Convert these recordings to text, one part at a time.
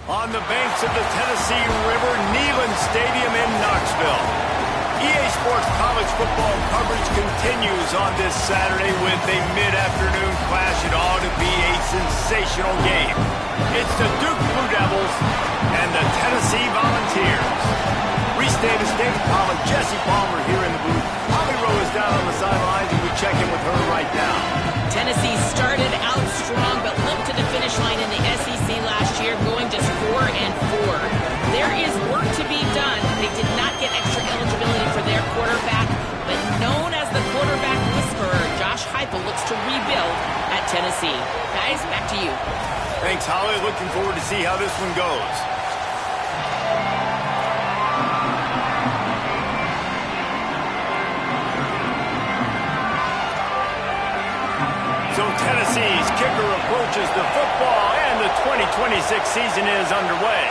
On the banks of the Tennessee River, Neyland Stadium in Knoxville. EA Sports college football coverage continues on this Saturday with a mid-afternoon clash. It ought to be a sensational game. It's the Duke Blue Devils and the Tennessee Volunteers. Reese Davis, David Pollack, Jesse Palmer here in the booth. Holly Rowe is down on the sidelines, and we check in with her right now. Tennessee started out strong, but limped to the finish line in the SEC last year, going just 4-4. There is work to be done. They did not get extra eligibility for their quarterback, but known as the quarterback whisperer, Josh Heupel looks to rebuild at Tennessee. Guys, back to you. Thanks, Holly. Looking forward to see how this one goes. So Tennessee's kicker approaches the football, and the 2026 season is underway.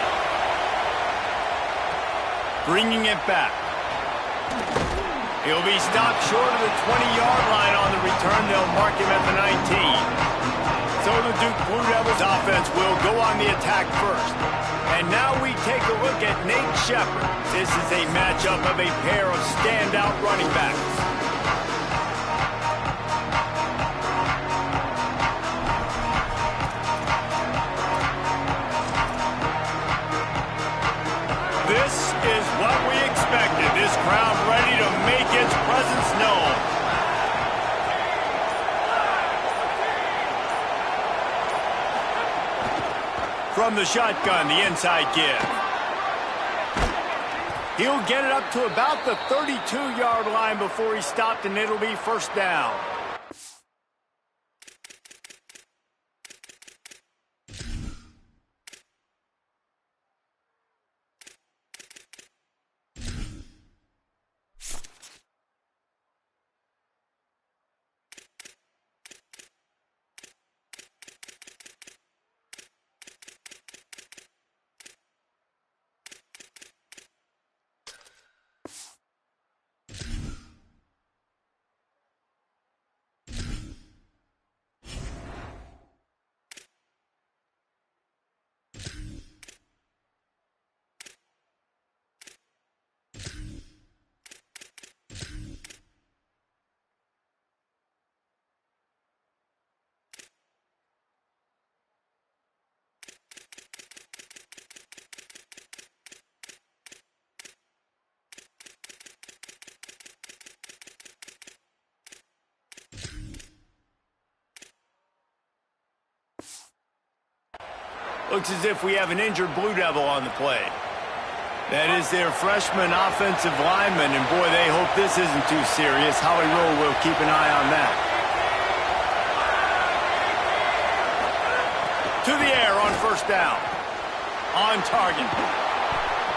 Bringing it back. He'll be stopped short of the 20-yard line on the return. They'll mark him at the 19. So the Duke Blue Devils offense will go on the attack first. And now we take a look at Nate Shepherd. This is a matchup of a pair of standout running backs. This is what we expected. This crowd ready to make its presence known. From the shotgun, the inside give. He'll get it up to about the 32-yard line before he's stopped, and it'll be first down. Looks as if we have an injured Blue Devil on the play. That is their freshman offensive lineman, and boy, they hope this isn't too serious. Holly Rowe will keep an eye on that. To the air on first down. On target.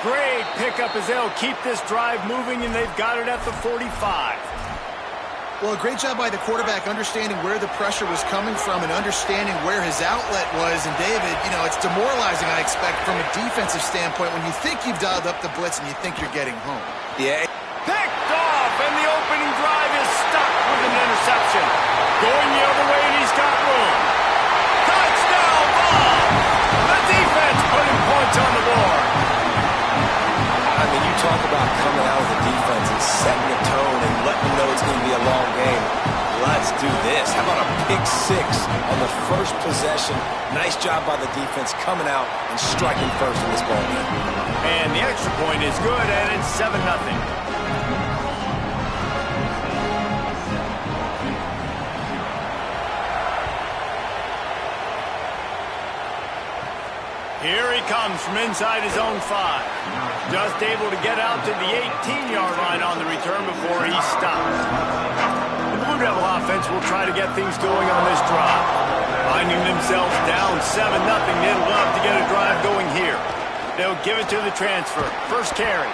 Great pickup as they'll keep this drive moving, and they've got it at the 45. Well, a great job by the quarterback understanding where the pressure was coming from and understanding where his outlet was. And, David, you know, it's demoralizing, I expect, from a defensive standpoint when you think you've dialed up the blitz and you think you're getting home. Yeah. Picked off, and the opening drive is stuck with an interception. Going the other way, and he's got room. Touchdown ball! The defense putting points on the board. I mean, you talk about coming out of the defense and setting the tone and letting them know it's going to be a long game. Let's do this. How about a pick six on the first possession? Nice job by the defense coming out and striking first in this ball game. And the extra point is good, and it's 7-0. Here he comes from inside his own 5. Just able to get out to the 18-yard line on the return before he stops. The Blue Devil offense will try to get things going on this drive. Finding themselves down 7-0, they'd love to get a drive going here. They'll give it to the transfer. First carry.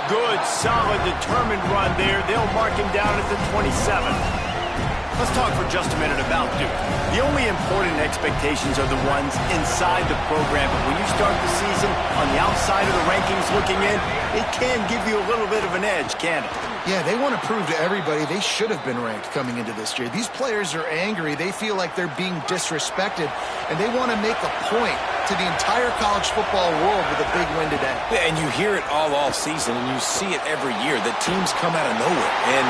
Good, solid, determined run there. They'll mark him down at the 27. Let's talk for just a minute about Duke. The only important expectations are the ones inside the program, but when you start the season on the outside of the rankings looking in, it can give you a little bit of an edge, can't it? Yeah, they want to prove to everybody they should have been ranked coming into this year. These players are angry. They feel like they're being disrespected, and they want to make a point to the entire college football world with a big win today. Yeah, and you hear it all season, and you see it every year. The teams come out of nowhere, and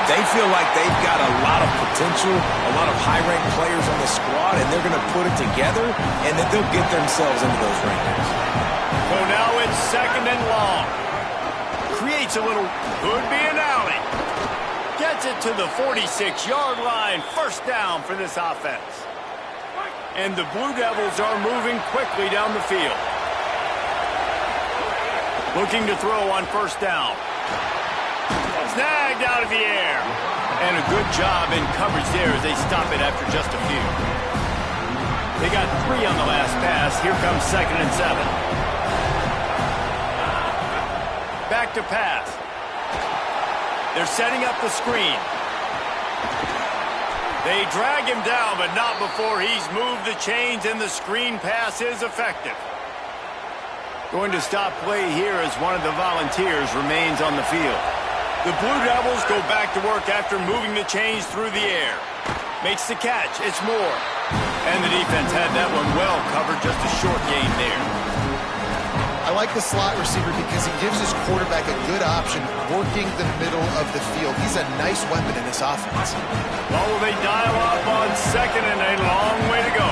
they feel like they've got a lot of potential, a lot of high-ranked players on the squad, and they're going to put it together, and then they'll get themselves into those rankings. So now it's 2nd and long. Creates a little, could be an alley. Gets it to the 46-yard line. 1st down for this offense. And the Blue Devils are moving quickly down the field. Looking to throw on 1st down. Snagged out of the air. And a good job in coverage there as they stop it after just a few. They got 3 on the last pass. Here comes 2nd and 7. Back to pass. They're setting up the screen. They drag him down, but not before he's moved the chains, and the screen pass is effective. Going to stop play here as one of the Volunteers remains on the field. The Blue Devils go back to work after moving the chains through the air. Makes the catch. It's Moore. And the defense had that one well covered, just a short gain there. I like the slot receiver because he gives his quarterback a good option working the middle of the field. He's a nice weapon in this offense. Oh, they dial up on 2nd and a long way to go.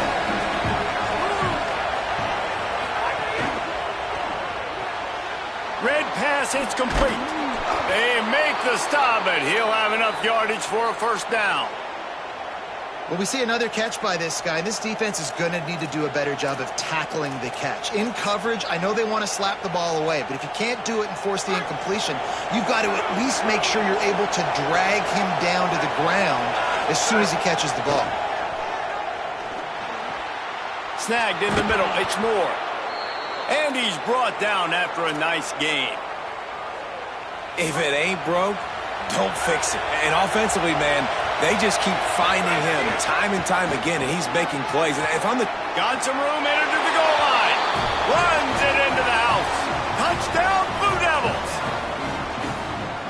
Red pass, it's complete. They make the stop, but he'll have enough yardage for a 1st down. Well, we see another catch by this guy. This defense is going to need to do a better job of tackling the catch. In coverage, I know they want to slap the ball away, but if you can't do it and force the incompletion, you've got to at least make sure you're able to drag him down to the ground as soon as he catches the ball. Snagged in the middle. It's Moore. And he's brought down after a nice gain. If it ain't broke, don't fix it. And offensively, man, they just keep finding him time and time again, and he's making plays. And if I'm the... Got some room, entered to the goal line. Runs it into the house. Touchdown, Blue Devils.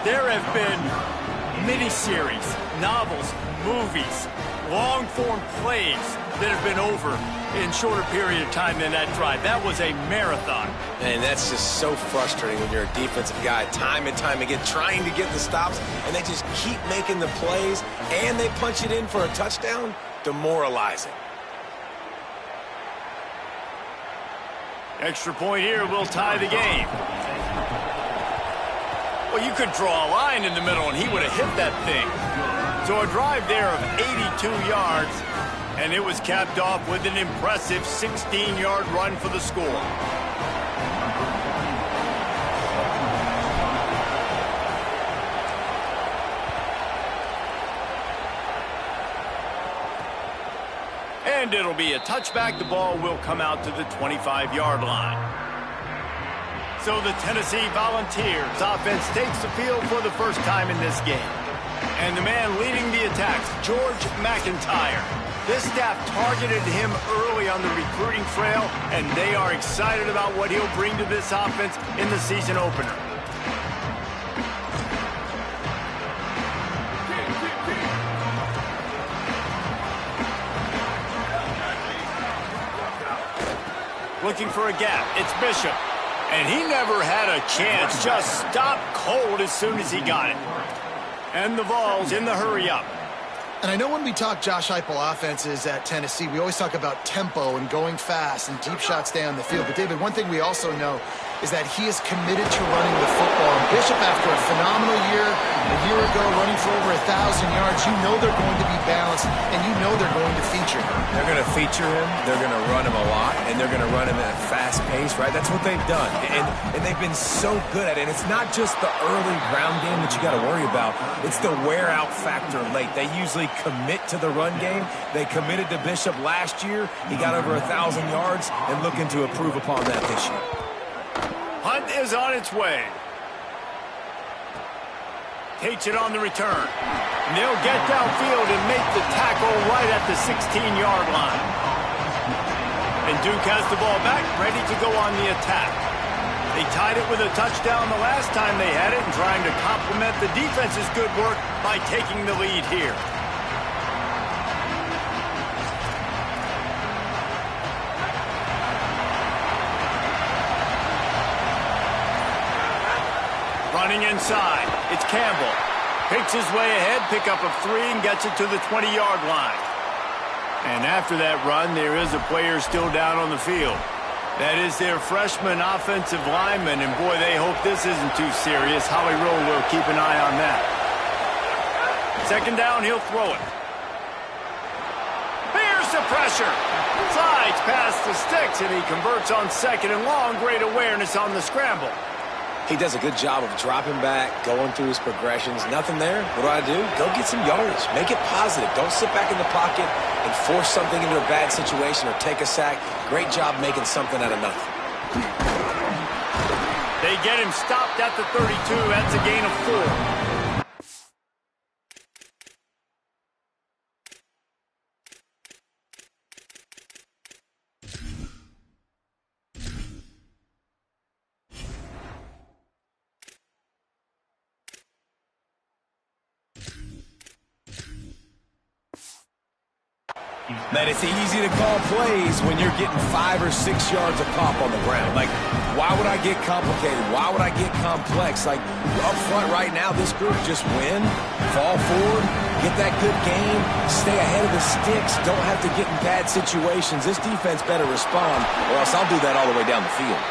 There have been miniseries, novels, movies, long-form plays that have been over in shorter period of time than that drive. That was a marathon. And that's just so frustrating when you're a defensive guy, time and time again, trying to get the stops, and they just keep making the plays, and they punch it in for a touchdown. Demoralizing. Extra point here will tie the game. Well, you could draw a line in the middle, and he would have hit that thing. So a drive there of 82 yards, and it was capped off with an impressive 16-yard run for the score. And it'll be a touchback. The ball will come out to the 25-yard line. So the Tennessee Volunteers offense takes the field for the first time in this game. And the man leading the attacks, George McIntyre. This staff targeted him early on the recruiting trail, and they are excited about what he'll bring to this offense in the season opener. Looking for a gap. It's Bishop. And he never had a chance. Just stopped cold as soon as he got it. And the Vols in the hurry-up. And I know when we talk Josh Heupel offenses at Tennessee, we always talk about tempo and going fast and deep shots down the field. But, David, one thing we also know is that he is committed to running the football. And Bishop, after a phenomenal year, a year ago, running for over 1,000 yards, you know they're going to be balanced, and you know they're going to feature him. They're going to feature him, they're going to run him a lot, and they're going to run him at a fast pace, right? That's what they've done, and they've been so good at it. And it's not just the early ground game that you got to worry about. It's the wear-out factor late. They usually commit to the run game. They committed to Bishop last year. He got over 1,000 yards, and looking to improve upon that this year. Hunt is on its way. Takes it on the return. And they'll get downfield and make the tackle right at the 16-yard line. And Duke has the ball back, ready to go on the attack. They tied it with a touchdown the last time they had it, and trying to complement the defense's good work by taking the lead here. Running inside, it's Campbell. Picks his way ahead, pick up of 3, and gets it to the 20-yard line. And after that run, there is a player still down on the field. That is their freshman offensive lineman, and boy, they hope this isn't too serious. Howie Rowe will keep an eye on that. Second down, he'll throw it. Here's the pressure. Slides past the sticks, and he converts on second and long. Great awareness on the scramble. He does a good job of dropping back, going through his progressions. Nothing there. What do? Go get some yardage. Make it positive. Don't sit back in the pocket and force something into a bad situation or take a sack. Great job making something out of nothing. They get him stopped at the 32. That's a gain of 4. Man, it's easy to call plays when you're getting 5 or 6 yards a pop on the ground. Like, why would I get complicated? Why would I get complex? Like, up front right now, this group just win, fall forward, get that good game, stay ahead of the sticks, don't have to get in bad situations. This defense better respond, or else I'll do that all the way down the field.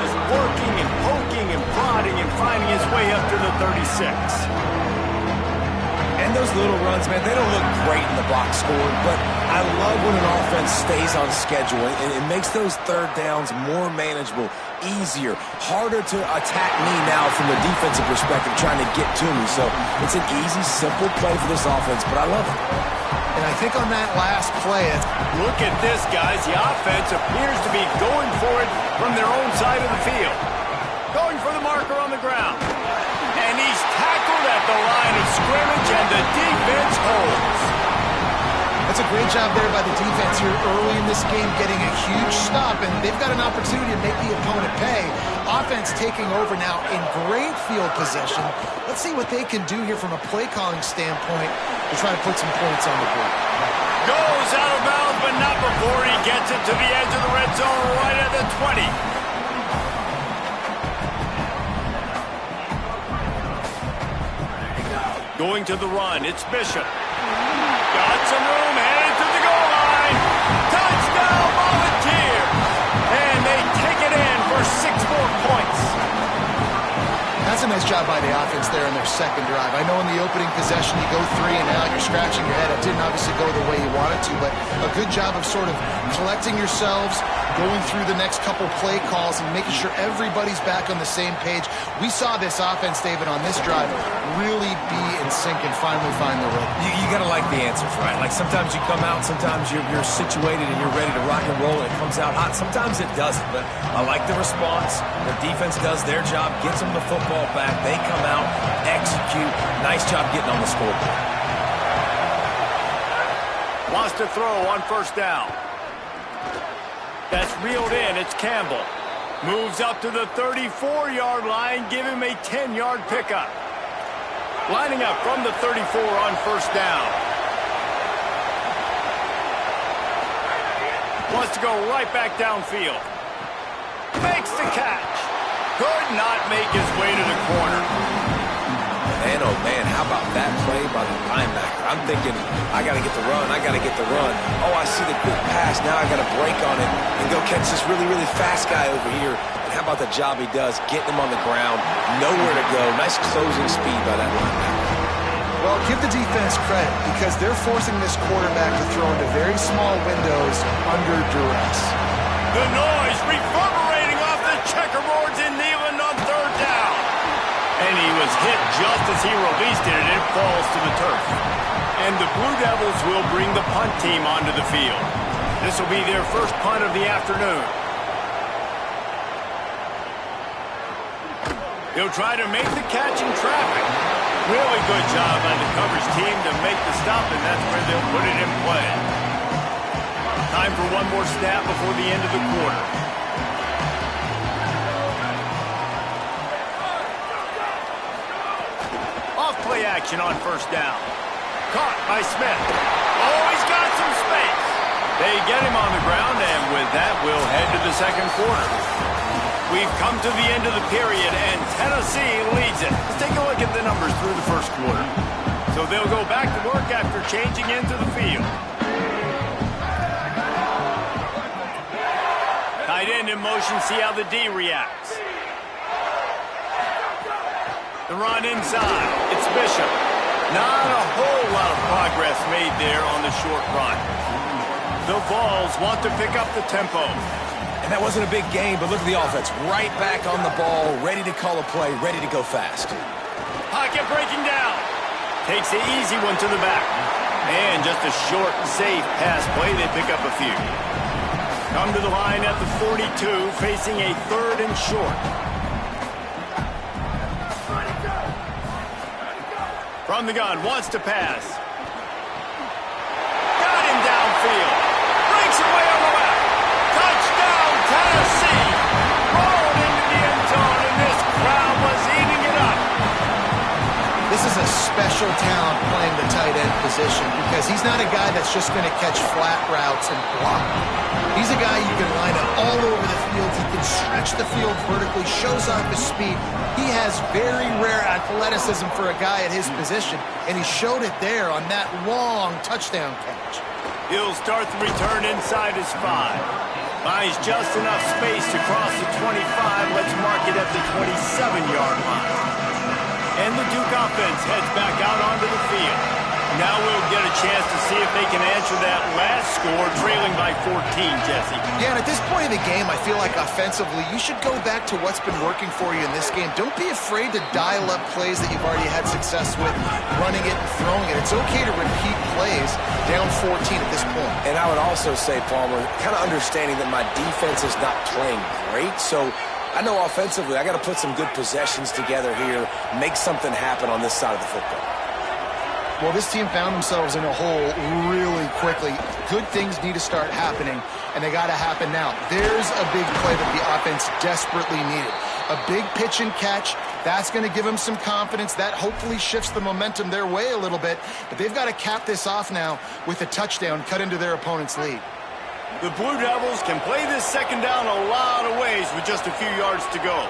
Just working and poking and prodding and finding his way up to the 36. And those little runs, man, they don't look great in the box score, but I love when an offense stays on schedule and it makes those third downs more manageable, easier, harder to attack me now from the defensive perspective trying to get to me. So it's an easy, simple play for this offense, but I love it. And I think on that last play, look at this, guys. The offense appears to be going for it from their own side of the field. Going for the marker on the ground. And he's tackled at the line of scrimmage, and the defense holds. That's a great job there by the defense here early in this game, getting a huge stop, and they've got an opportunity to make the opponent pay. Offense taking over now in great field possession. Let's see what they can do here from a play-calling standpoint to try to put some points on the board. Goes out of bounds, but not before he gets it to the edge of the red zone right at the 20. Going to the run, it's Bishop. Got some room, headed to the goal line. Touchdown, Volunteers! And they take it in for 6 more points. That's a nice job by the offense there in their second drive. I know in the opening possession you go 3 and out, you're scratching your head. It didn't obviously go the way you wanted to, but a good job of sort of collecting yourselves, going through the next couple play calls and making sure everybody's back on the same page. We saw this offense, David, on this drive really be in sync and finally find the rhythm. You got to like the answers, right? Like sometimes you come out, sometimes you're situated and you're ready to rock and roll and it comes out hot. Sometimes it doesn't, but I like the response. The defense does their job, gets them the football back. They come out, execute. Nice job getting on the scoreboard. Wants to throw on first down. That's reeled in. It's Campbell. Moves up to the 34-yard line. Give him a 10-yard pickup. Lining up from the 34 on first down. Wants to go right back downfield. Makes the catch. Could not make his way to the corner. Man, oh man, how about that play by the linebacker? I'm thinking, I got to get the run, I got to get the run. Oh, I see the quick pass, now I got to break on it and go catch this really, really fast guy over here. And how about the job he does, getting him on the ground, nowhere to go. Nice closing speed by that linebacker. Well, give the defense credit because they're forcing this quarterback to throw into very small windows under duress. The noise reverberating off the checkerboards in Neyland on third down. And he was hit just as he released it, and it falls to the turf. And the Blue Devils will bring the punt team onto the field. This will be their first punt of the afternoon. He'll try to make the catch in traffic. Really good job by the coverage team to make the stop, and that's where they'll put it in play. Time for one more snap before the end of the quarter. Off-play action on first down. Caught by Smith. Oh, he's got some space. They get him on the ground, and with that, we'll head to the second quarter. We've come to the end of the period, and Tennessee leads it. Let's take a look at the numbers through the first quarter. So they'll go back to work after changing into the field. Tight end in motion, see how the D reacts. The run inside. It's Bishop. Not a whole lot of progress made there on the short run. The Vols want to pick up the tempo. And that wasn't a big game, but look at the offense. Right back on the ball, ready to call a play, ready to go fast. Pocket breaking down. Takes the easy one to the back. And just a short, safe pass play. They pick up a few. Come to the line at the 42, facing a 3rd and short. From the gun, wants to pass. Got him downfield. Breaks away on the left. Touchdown, Tennessee. Rolled into the end zone, and this crowd was eating it up. This is a special talent playing the tight end position because he's not a guy that's just going to catch flat routes and block. He's a guy you can line up all over the field. He can stretch the field vertically, shows off his speed. He has very rare athleticism for a guy at his position, and he showed it there on that long touchdown catch. He'll start the return inside his 5. Finds just enough space to cross the 25. Let's mark it at the 27-yard line. And the Duke offense heads back out onto the field. Now we'll get a chance to see if they can answer that last score, trailing by 14, Jesse. Yeah, and at this point in the game, I feel like offensively, you should go back to what's been working for you in this game. Don't be afraid to dial up plays that you've already had success with, running it and throwing it. It's okay to repeat plays down 14 at this point. And I would also say, Palmer, kind of understanding that my defense is not playing great, so I know offensively I got to put some good possessions together here, make something happen on this side of the football. Well, this team found themselves in a hole really quickly. Good things need to start happening, and they got to happen now. There's a big play that the offense desperately needed. A big pitch and catch. That's going to give them some confidence. That hopefully shifts the momentum their way a little bit. But they've got to cap this off now with a touchdown cut into their opponent's lead. The Blue Devils can play this second down a lot of ways with just a few yards to go.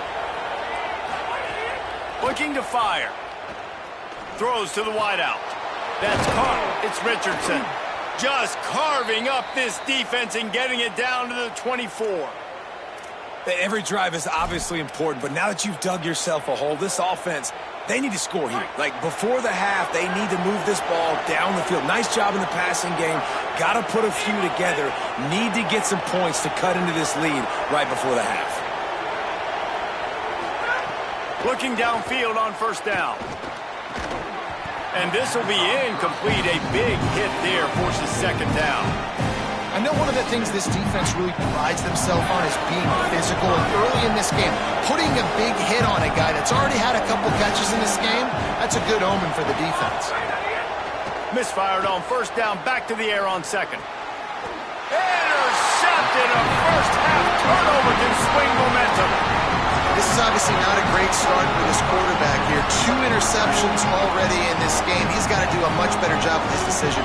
Looking to fire. Throws to the wideout. That's caught. It's Richardson. Just carving up this defense and getting it down to the 24. Every drive is obviously important, but now that you've dug yourself a hole, this offense, they need to score here. Like, before the half, they need to move this ball down the field. Nice job in the passing game. Got to put a few together. Need to get some points to cut into this lead right before the half. Looking downfield on first down. And this will be incomplete. A big hit there forces second down. I know one of the things this defense really prides themselves on is being physical. And early in this game, putting a big hit on a guy that's already had a couple catches in this game, that's a good omen for the defense. Misfired on first down, back to the air on second. Intercepted. A first half turnover can swing momentum. This is obviously not a great start for this quarterback here. 2 interceptions already in this game. He's got to do a much better job with his decision.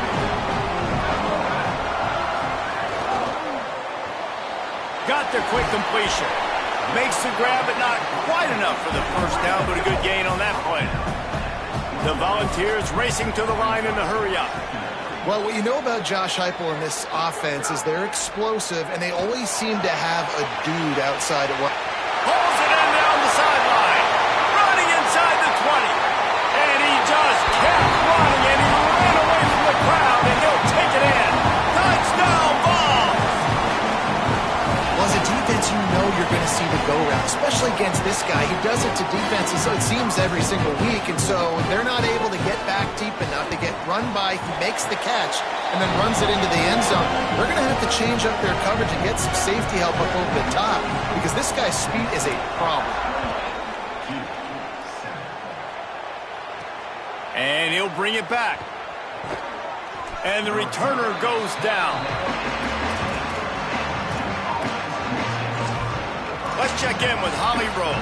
Got the quick completion. Makes the grab, but not quite enough for the first down, but a good gain on that play. The Volunteers racing to the line in a hurry-up. Well, what you know about Josh Heupel in this offense is they're explosive, and they always seem to have a dude outside of what. Pulls it in down the sideline. Running inside the 20. And he just kept running, and he ran away from the crowd, and he'll take it in. Touchdown ball. Well, as a defense, you know you're going to see the go-route, especially against this guy. He does it to defenses, so it seems, every single week, and so they're not able to get back deep enough to get run by. He makes the catch and then runs it into the end zone. They're going to have to change up their coverage and get some safety help up over the top because this guy's speed is a problem. And he'll bring it back. And the returner goes down. Let's check in with Holly Rowe.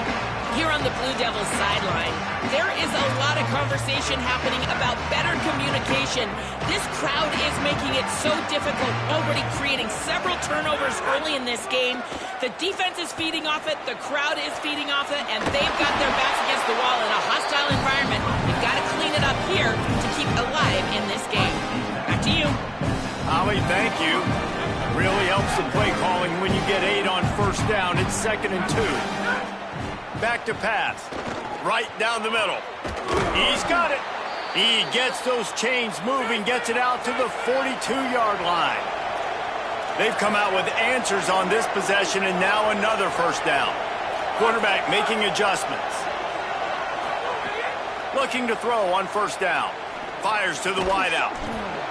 Here on the Blue Devils sideline, there is a lot of conversation happening about better communication. This crowd is making it so difficult, already creating several turnovers early in this game. The defense is feeding off it, the crowd is feeding off it, and they've got their backs against the wall in a hostile environment. You've got to clean it up here to keep alive in this game. Back to you. Holly, thank you. Really helps the play calling when you get 8 on first down. It's 2nd and 2. Back to pass. Right down the middle. He's got it. He gets those chains moving, gets it out to the 42-yard line. They've come out with answers on this possession, and now another first down. Quarterback making adjustments. Looking to throw on first down. Fires to the wideout.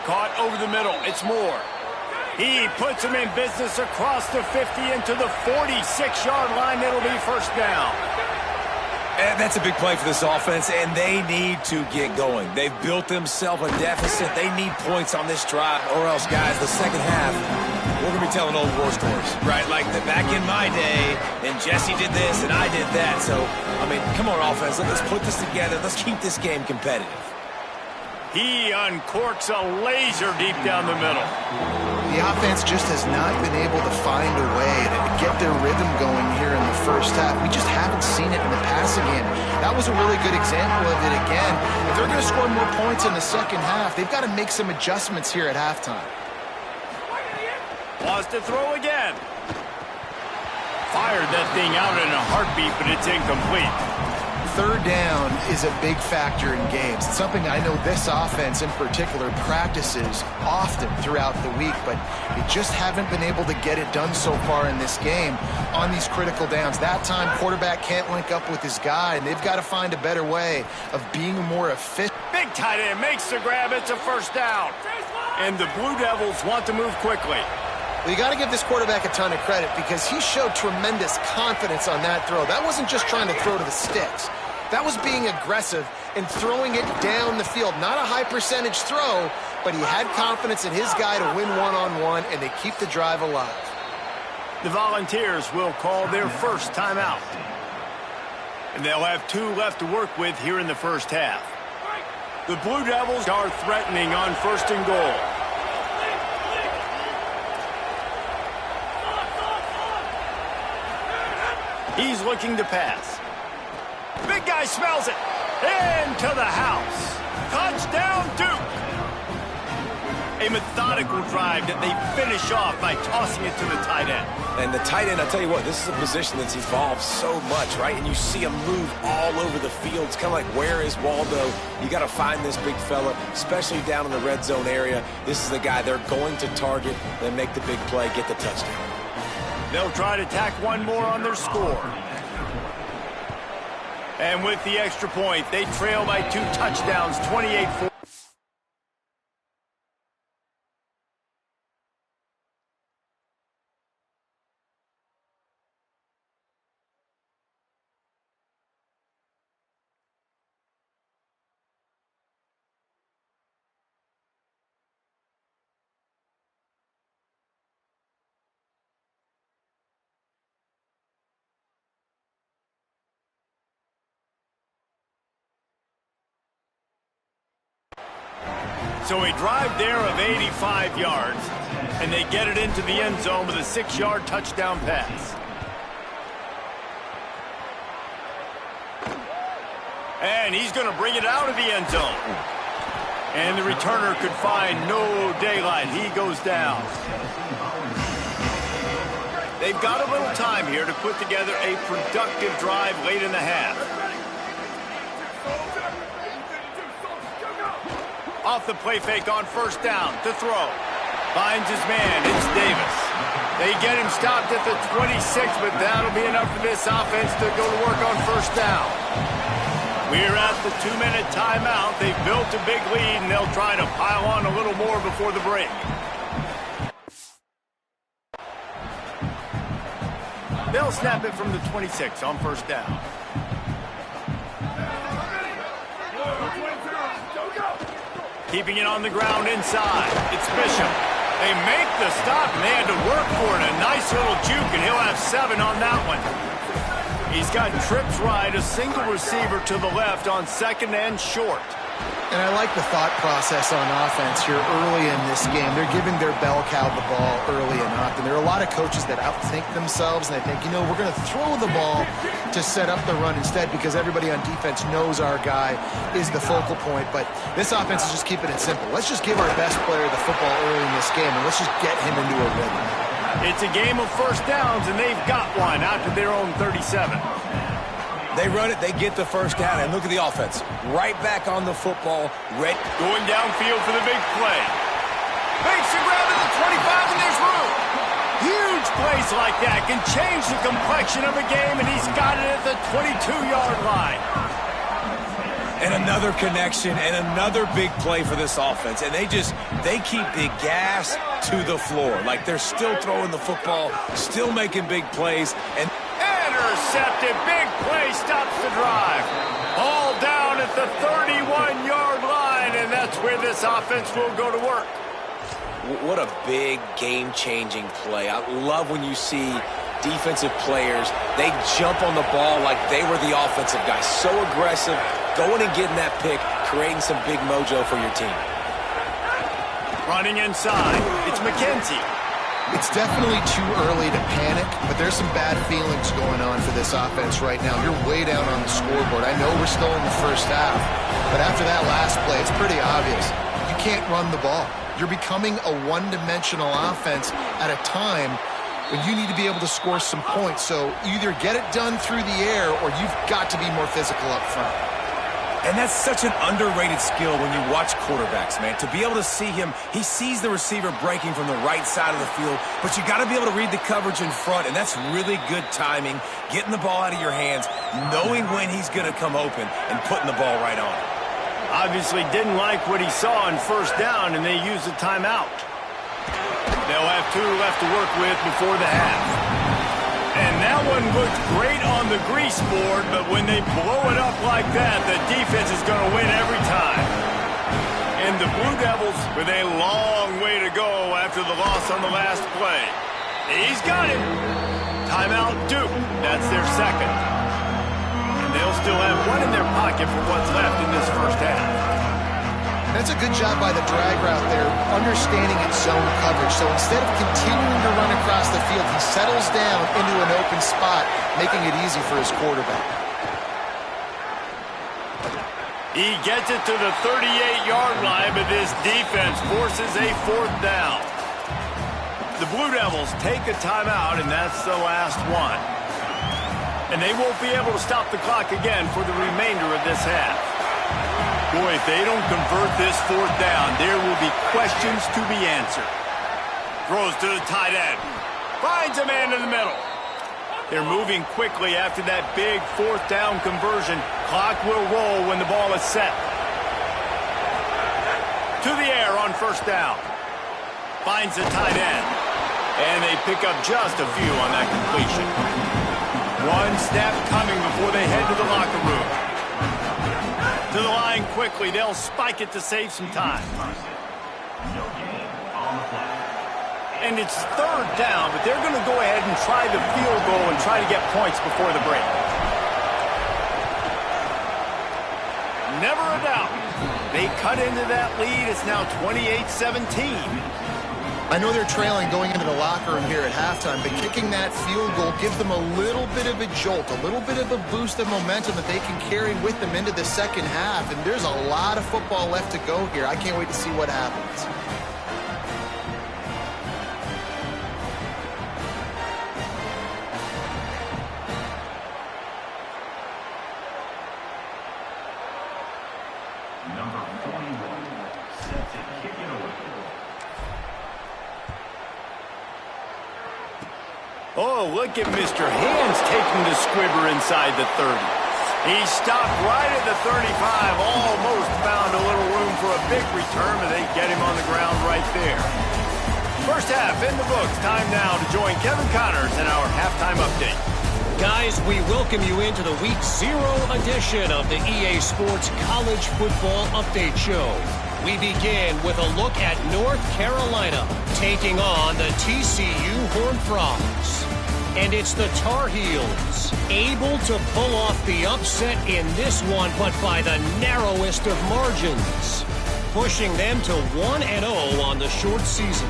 Caught over the middle. It's Moore. He puts him in business across the 50 into the 46-yard line. It'll be first down. And that's a big play for this offense, and they need to get going. They've built themselves a deficit. They need points on this drive, or else, guys, the second half, we're going to be telling old war stories, right? Like back in my day, and Jesse did this, and I did that. So, I mean, come on, offense. Let's put this together. Let's keep this game competitive. He uncorks a laser deep down the middle. The offense just has not been able to find a way to get their rhythm going here in the first half. We just haven't seen it in the passing game. That was a really good example of it again. If they're going to score more points in the second half, they've got to make some adjustments here at halftime. Wants to throw again. Fired that thing out in a heartbeat, but it's incomplete. Third down is a big factor in games. It's something I know this offense in particular practices often throughout the week, but they just haven't been able to get it done so far in this game on these critical downs. That time, quarterback can't link up with his guy, and they've got to find a better way of being more efficient. Big tight end makes the grab. It's a first down. And the Blue Devils want to move quickly. Well, you got to give this quarterback a ton of credit because he showed tremendous confidence on that throw. That wasn't just trying to throw to the sticks. That was being aggressive and throwing it down the field. Not a high percentage throw, but he had confidence in his guy to win one-on-one, and they keep the drive alive. The Volunteers will call their first timeout. And they'll have 2 left to work with here in the first half. The Blue Devils are threatening on first and goal. He's looking to pass. Big guy smells it. Into the house. Touchdown, Duke. A methodical drive that they finish off by tossing it to the tight end. And the tight end, I'll tell you what, this is a position that's evolved so much, right? And you see him move all over the field. It's kind of like, where is Waldo? You got to find this big fella, especially down in the red zone area. This is the guy they're going to target, then make the big play, get the touchdown. They'll try to tack one more on their score. And with the extra point, they trail by 2 touchdowns, 28-4. So a drive there of 85 yards, and they get it into the end zone with a 6-yard touchdown pass. And he's going to bring it out of the end zone. And the returner could find no daylight. He goes down. They've got a little time here to put together a productive drive late in the half. Off the play fake on first down to throw. Finds his man. It's Davis. They get him stopped at the 26, but that'll be enough for this offense to go to work on first down. We're at the 2-minute timeout. They've built a big lead, and they'll try to pile on a little more before the break. They'll snap it from the 26 on first down. Keeping it on the ground inside. It's Bishop. They make the stop, and they had to work for it. A nice little juke, and he'll have 7 on that one. He's got trips right, a single receiver to the left on 2nd and short. And I like the thought process on offense here early in this game. They're giving their bell cow the ball early enough. And there are a lot of coaches that outthink themselves, and they think, you know, we're going to throw the ball to set up the run instead because everybody on defense knows our guy is the focal point. But this offense is just keeping it simple. Let's just give our best player the football early in this game, and let's just get him into a rhythm. It's a game of first downs, and they've got one out to their own 37. They run it, they get the first down, and look at the offense. Right back on the football, red. Going downfield for the big play. Makes the grab at the 25, and there's room. Huge plays like that can change the complexion of a game, and he's got it at the 22-yard line. And another connection and another big play for this offense. And they keep the gas to the floor. Like they're still throwing the football, still making big plays, and intercepted. Big play stops the drive. All down at the 31-yard line, and that's where this offense will go to work. What a big game-changing play. I love when you see defensive players, they jump on the ball like they were the offensive guy. So aggressive, going and getting that pick, creating some big mojo for your team. Running inside, it's McKenzie. It's definitely too early to panic, but there's some bad feelings going on for this offense right now. You're way down on the scoreboard. I know we're still in the first half, but after that last play, it's pretty obvious. You can't run the ball. You're becoming a one-dimensional offense at a time when you need to be able to score some points. So either get it done through the air or you've got to be more physical up front. And that's such an underrated skill when you watch quarterbacks, man. To be able to see him, he sees the receiver breaking from the right side of the field, but you got to be able to read the coverage in front, and that's really good timing, getting the ball out of your hands, knowing when he's going to come open, and putting the ball right on. Obviously didn't like what he saw on first down, and they used a timeout. They'll have 2 left to work with before the half. And that one looked great on the grease board, but when they blow it up like that, the defense is going to win every time. And the Blue Devils with a long way to go after the loss on the last play. He's got him. Timeout Duke. That's their second. And they'll still have one in their pocket for what's left in this first half. That's a good job by the drag route there, understanding its zone coverage. So instead of continuing to run across the field, he settles down into an open spot, making it easy for his quarterback. He gets it to the 38-yard line, but this defense forces a 4th down. The Blue Devils take a timeout, and that's the last one. And they won't be able to stop the clock again for the remainder of this half. Boy, if they don't convert this 4th down, there will be questions to be answered. Throws to the tight end. Finds a man in the middle. They're moving quickly after that big 4th down conversion. Clock will roll when the ball is set. To the air on first down. Finds the tight end. And they pick up just a few on that completion. One snap coming before they head to the locker room. To the line quickly. They'll spike it to save some time. And it's 3rd down, but they're going to go ahead and try the field goal and try to get points before the break. Never a doubt. They cut into that lead. It's now 28-17. I know they're trailing going into the locker room here at halftime, but kicking that field goal gives them a little bit of a jolt, a little bit of a boost of momentum that they can carry with them into the second half. And there's a lot of football left to go here. I can't wait to see what happens. Number 41, set to kick it away. Oh, look at Mr. Hands taking the squibber inside the 30. He stopped right at the 35, almost found a little room for a big return, but they get him on the ground right there. First half in the books. Time now to join Kevin Connors in our halftime update. Guys, we welcome you into the Week 0 edition of the EA Sports College Football Update Show. We begin with a look at North Carolina taking on the TCU Horned Frogs. And it's the Tar Heels, able to pull off the upset in this one, but by the narrowest of margins, pushing them to 1-0 on the short season.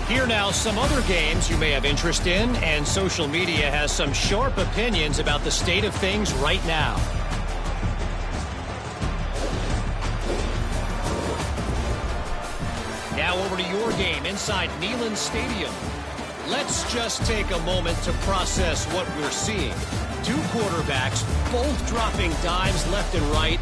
Here now, some other games you may have interest in, and social media has some sharp opinions about the state of things right now. Now over to your game inside Neyland Stadium. Let's just take a moment to process what we're seeing. Two quarterbacks, both dropping dimes left and right,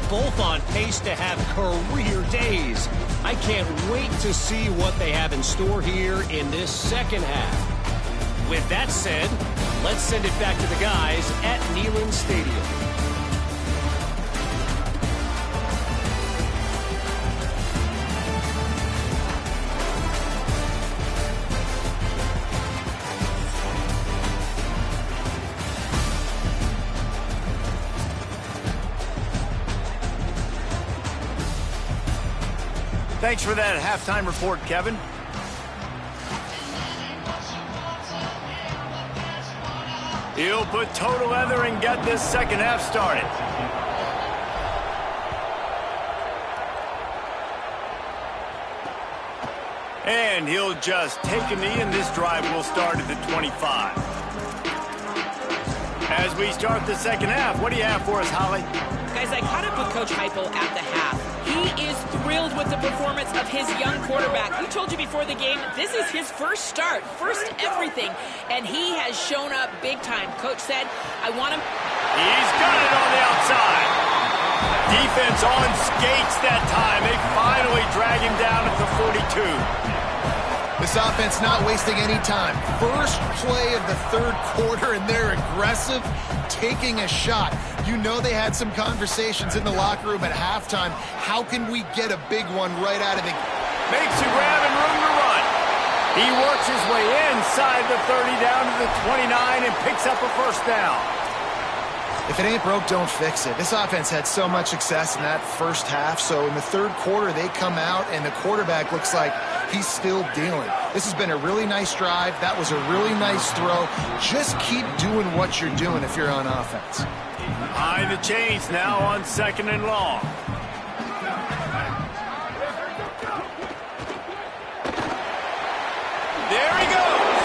both on pace to have career days. I can't wait to see what they have in store here in this second half. With that said, let's send it back to the guys at Neyland Stadium. Thanks for that halftime report, Kevin. He'll put toe to leather and get this second half started. And he'll just take a knee, and this drive will start at the 25. As we start the second half, what do you have for us, Holly? Guys, I caught up with Coach Heupel at the half. He is thrilled with the performance of his young quarterback. We told you before the game, this is his first start, first everything, and he has shown up big time. Coach said, I want him. He's got it on the outside. Defense on skates that time. They finally drag him down at the 42. This offense not wasting any time. First play of the third quarter, and they're aggressive, taking a shot. You know they had some conversations in the locker room at halftime. How can we get a big one right out of the... Makes a grab and room to run. He works his way inside the 30 down to the 29 and picks up a first down. If it ain't broke, don't fix it. This offense had so much success in that first half, so in the third quarter they come out and the quarterback looks like he's still dealing. This has been a really nice drive. That was a really nice throw. Just keep doing what you're doing if you're on offense. Behind the chains now on second and long. There he goes.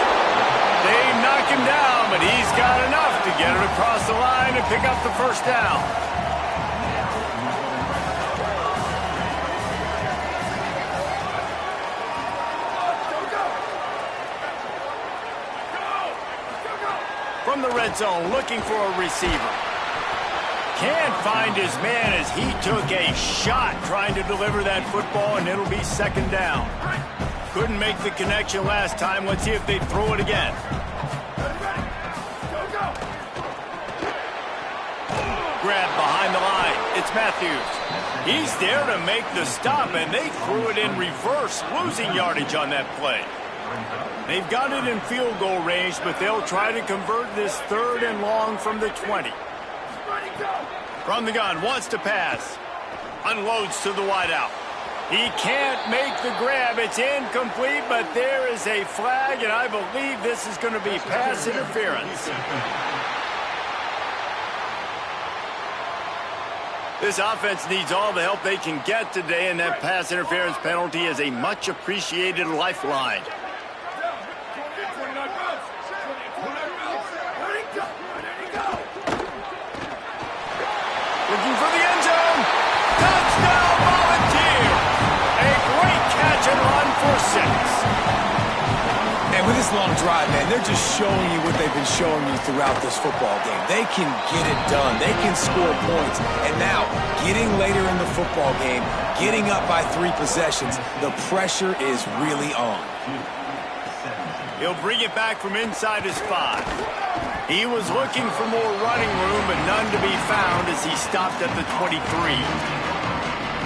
They knock him down, but he's got enough to get it across the line and pick up the first down. From the red zone, looking for a receiver. Can't find his man as he took a shot trying to deliver that football, and it'll be second down. Couldn't make the connection last time. Let's see if they throw it again. Grab behind the line. It's Matthews. He's there to make the stop, and they threw it in reverse, losing yardage on that play. They've got it in field goal range, but they'll try to convert this third and long from the 20. From the gun, wants to pass. Unloads to the wideout. He can't make the grab. It's incomplete, but there is a flag, and I believe this is going to be pass interference. This offense needs all the help they can get today, and that pass interference penalty is a much-appreciated lifeline. Looking for the end zone. Touchdown, Volunteer. A great catch and run for 6. And with this long drive, man, they're just showing you what they've been showing you throughout this football game. They can get it done. They can score points. And now, getting later in the football game, getting up by 3 possessions, the pressure is really on. He'll bring it back from inside his 5. He was looking for more running room, but none to be found as he stopped at the 23.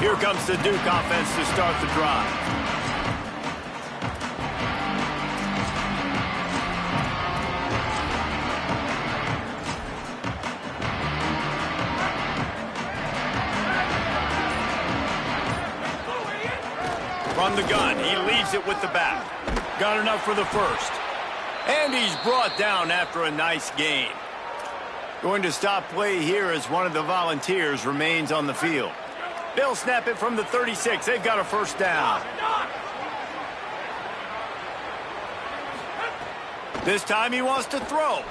Here comes the Duke offense to start the drive. From the gun, he leaves it with the back. Got enough for the first. And he's brought down after a nice gain. Going to stop play here as one of the Volunteers remains on the field. They'll snap it from the 36. They've got a first down. This time he wants to throw.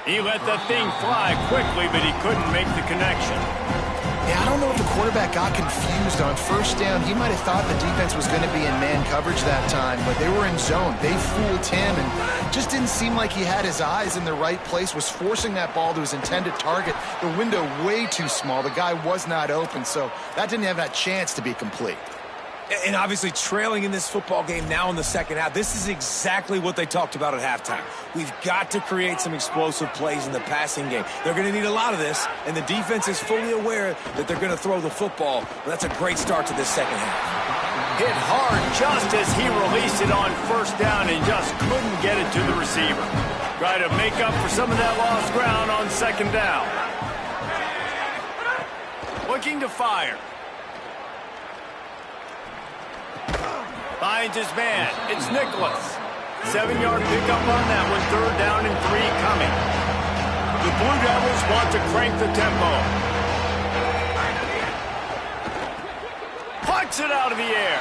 He let the thing fly quickly, but he couldn't make the connection. Yeah, I don't know if the quarterback got confused on first down. He might have thought the defense was going to be in man coverage that time, but they were in zone. They fooled him and just didn't seem like he had his eyes in the right place, was forcing that ball to his intended target. The window way too small. The guy was not open, so that didn't have that chance to be complete. And obviously trailing in this football game now in the second half, this is exactly what they talked about at halftime. We've got to create some explosive plays in the passing game. They're going to need a lot of this, and the defense is fully aware that they're going to throw the football. But that's a great start to this second half. Hit hard just as he released it on first down and just couldn't get it to the receiver. Try to make up for some of that lost ground on second down. Looking to fire. Finds his man. It's Nicholas. 7-yard pickup on that one. Third down and 3 coming. The Blue Devils want to crank the tempo. Plucks it out of the air.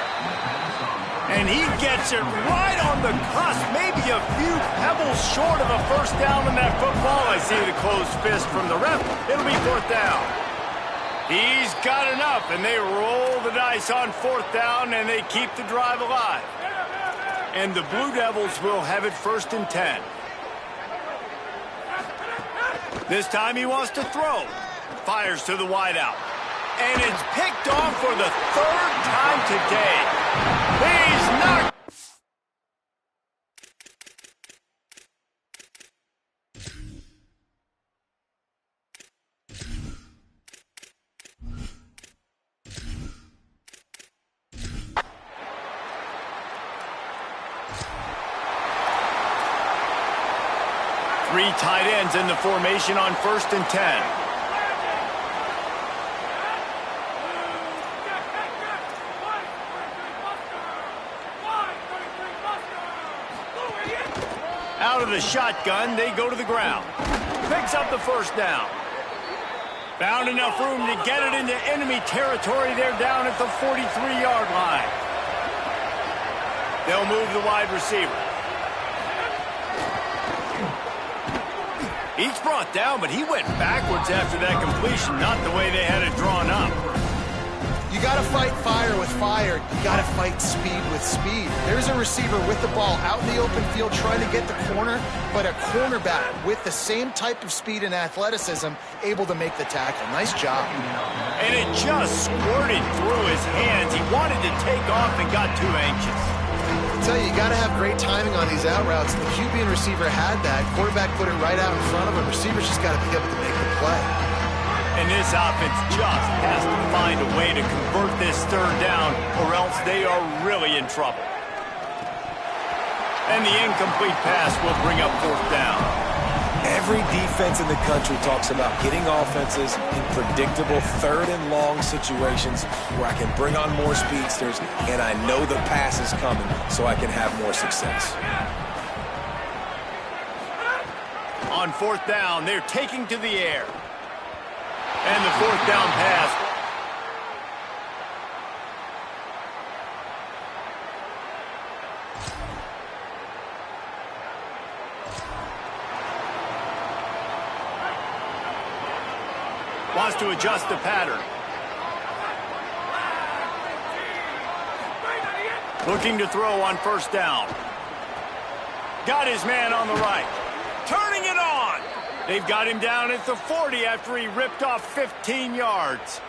And he gets it right on the cusp. Maybe a few pebbles short of a first down in that football. I see the closed fist from the ref. It'll be fourth down. He's got enough, and they roll the dice on fourth down, and they keep the drive alive. And the Blue Devils will have it first and 10. This time he wants to throw. Fires to the wideout. And it's picked off for the third time today. He's knocked. Three tight ends in the formation on first and 10. Out of the shotgun, they go to the ground. Picks up the first down. Found enough room to get it into enemy territory. They're down at the 43-yard line. They'll move the wide receiver. He's brought down, but he went backwards after that completion, not the way they had it drawn up. You got to fight fire with fire. You got to fight speed with speed. There's a receiver with the ball out in the open field trying to get the corner, but a cornerback with the same type of speed and athleticism able to make the tackle. Nice job. And it just squirted through his hands. He wanted to take off and got too anxious. I tell you got to have great timing on these out routes. The QB and receiver had that. Quarterback put it right out in front of him. Receivers just got to be able to make the play. And this offense just has to find a way to convert this third down, or else they are really in trouble. And the incomplete pass will bring up fourth down. Every defense in the country talks about getting offenses in predictable third and long situations where I can bring on more speedsters and I know the pass is coming so I can have more success. On fourth down, they're taking to the air. And the fourth down pass. Wants to adjust the pattern. Looking to throw on first down. Got his man on the right. Turning it on. They've got him down at the 40 after he ripped off 15 yards.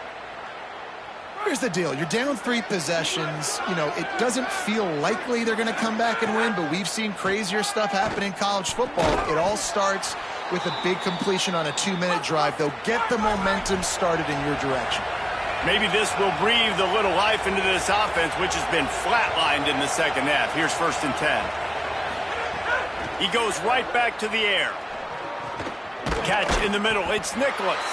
Here's the deal. You're down 3 possessions. You know, it doesn't feel likely they're going to come back and win, but we've seen crazier stuff happen in college football. It all starts with a big completion on a 2-minute drive. They'll get the momentum started in your direction. Maybe this will breathe a little life into this offense, which has been flatlined in the second half. Here's first and 10. He goes right back to the air. Catch in the middle. It's Nicholas.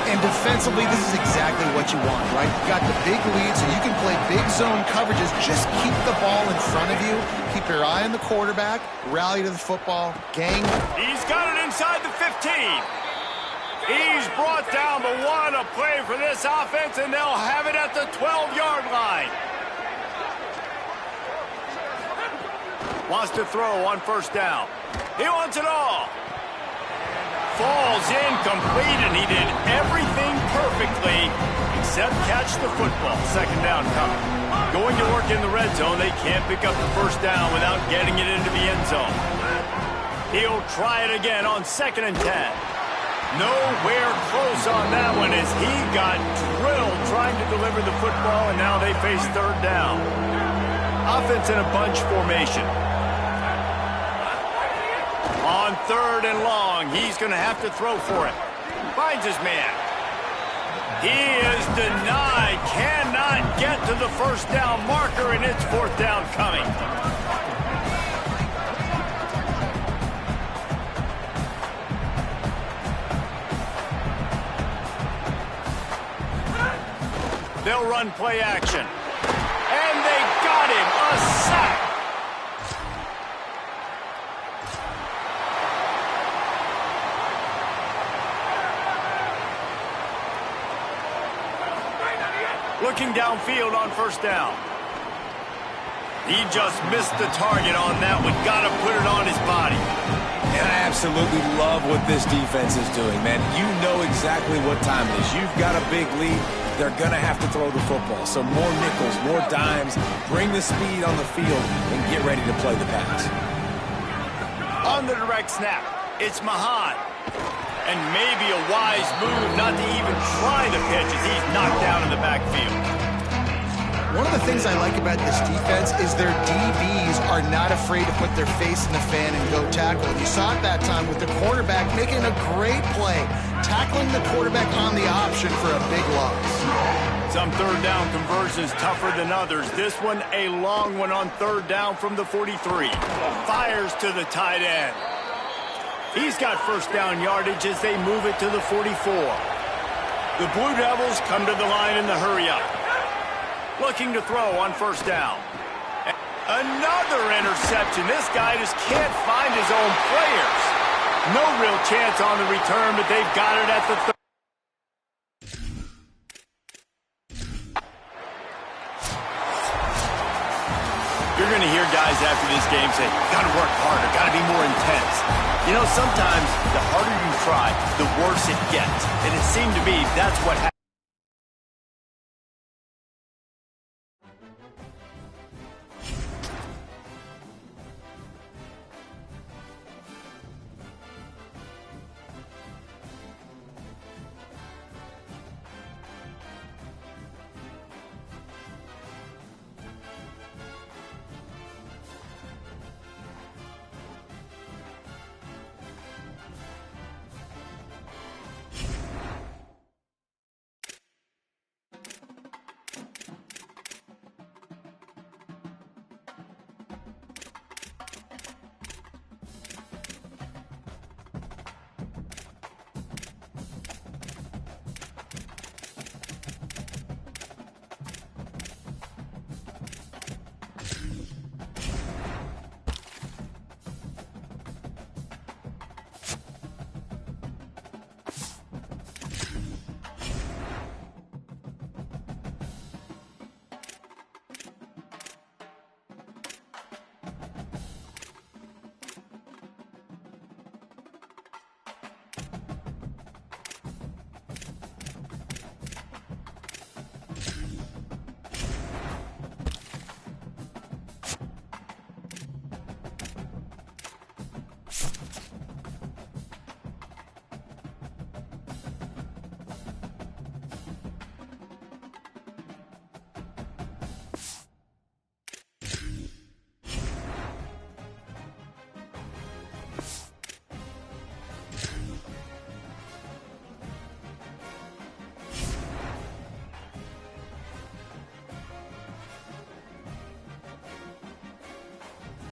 And defensively, this is exactly what you want, right? You got the big lead, so you can play big zone coverages. Just keep the ball in front of you. Keep your eye on the quarterback. Rally to the football. Gang. He's got it inside the 15. He's brought down, but what a play for this offense, and they'll have it at the 12-yard line. Wants to throw on first down. He wants it all. Falls incomplete, and he did everything perfectly except catch the football. Second down coming. Going to work in the red zone. They can't pick up the first down without getting it into the end zone. He'll try it again on 2nd and 10. Nowhere close on that one as he got drilled trying to deliver the football, and now they face third down. Offense in a bunch formation. On 3rd and long, he's going to have to throw for it. Finds his man. He is denied. Cannot get to the first down marker, and it's 4th down coming. They'll run play action. And they got him. A sack. Looking downfield on first down. He just missed the target on that one. Got to put it on his body. And I absolutely love what this defense is doing, man. You know exactly what time it is. You've got a big lead. They're going to have to throw the football. So more nickels, more dimes. Bring the speed on the field and get ready to play the pass. On the direct snap, it's Mahan. And maybe a wise move not to even try the pitch as he's knocked down in the backfield. One of the things I like about this defense is their DBs are not afraid to put their face in the fan and go tackle. And you saw it that time with the quarterback making a great play, tackling the quarterback on the option for a big loss. Some third down conversions tougher than others. This one a long one on 3rd down from the 43. Fires to the tight end. He's got first down yardage as they move it to the 44. The Blue Devils come to the line in the hurry-up. Looking to throw on first down. Another interception. This guy just can't find his own players. No real chance on the return, but they've got it at the 30. You're going to hear guys after this game say, got to work harder, got to be more intense. You know, sometimes the harder you try, the worse it gets. And it seemed to me that's what happened.